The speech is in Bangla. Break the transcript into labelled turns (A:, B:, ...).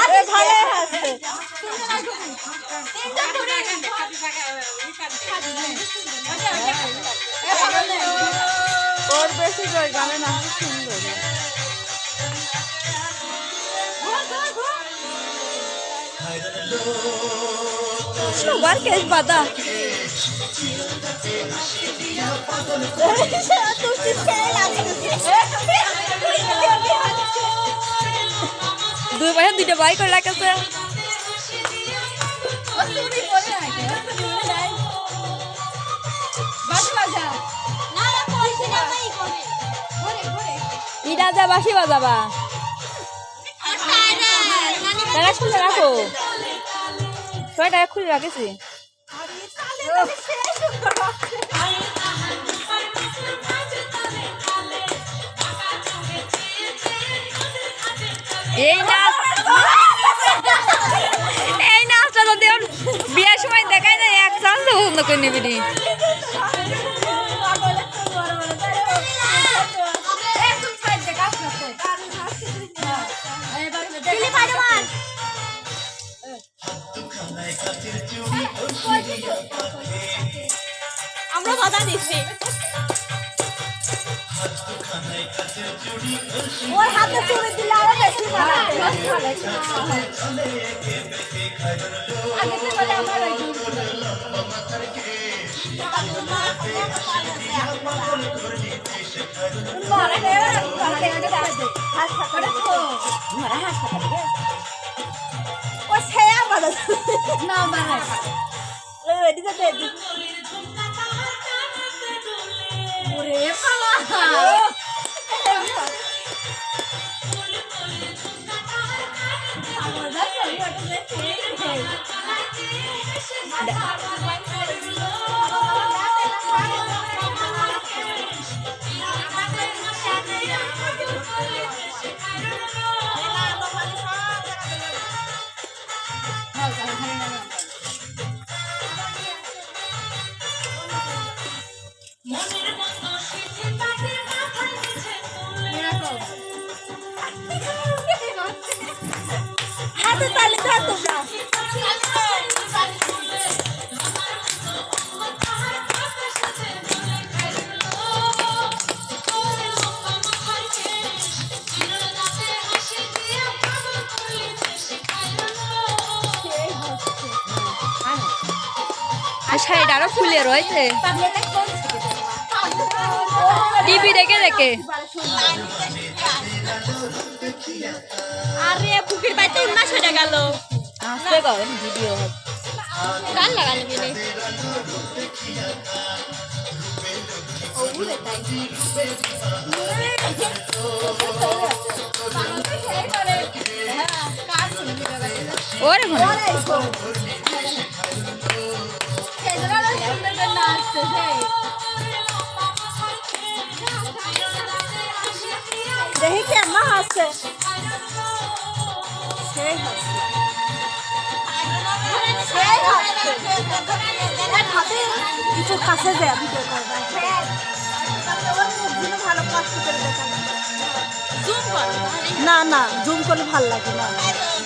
A: আরে ভালো আছে ওর বেশি করে গানে না সুন্দর সবার কেস বাদা দুই পাশে দুইটা বাইক করে লাগছে ইটা যা বাসি বাজাবা টাকা খুলে রাখো ছয় টাকা খুলে রাখেছি এই নাচটা যদি বিয়ের সময় দেখায় না এক চান্স পছন্দ করে নিবি আমরা কথা দিচ্ছি ওর হাতে চুরি দিলে আরো বেশি ভালো আগে তো বলে আমার ও ছেয়া বাদা না বানা রেডি তো দে ওরে বাবা হাতে তালি দাও তোমরা সাইড আরো ফুলে রয়েছে টিভি দেখে দেখে আরে পুকুর বাইতে মাছ হয়ে গেল আসতে করেন ভিডিও গান লাগানো গেলে ওরে দেখি কেমন আছে কিছু কাছে যায় ভিডিও করবা না না জুম করলে ভালো লাগে না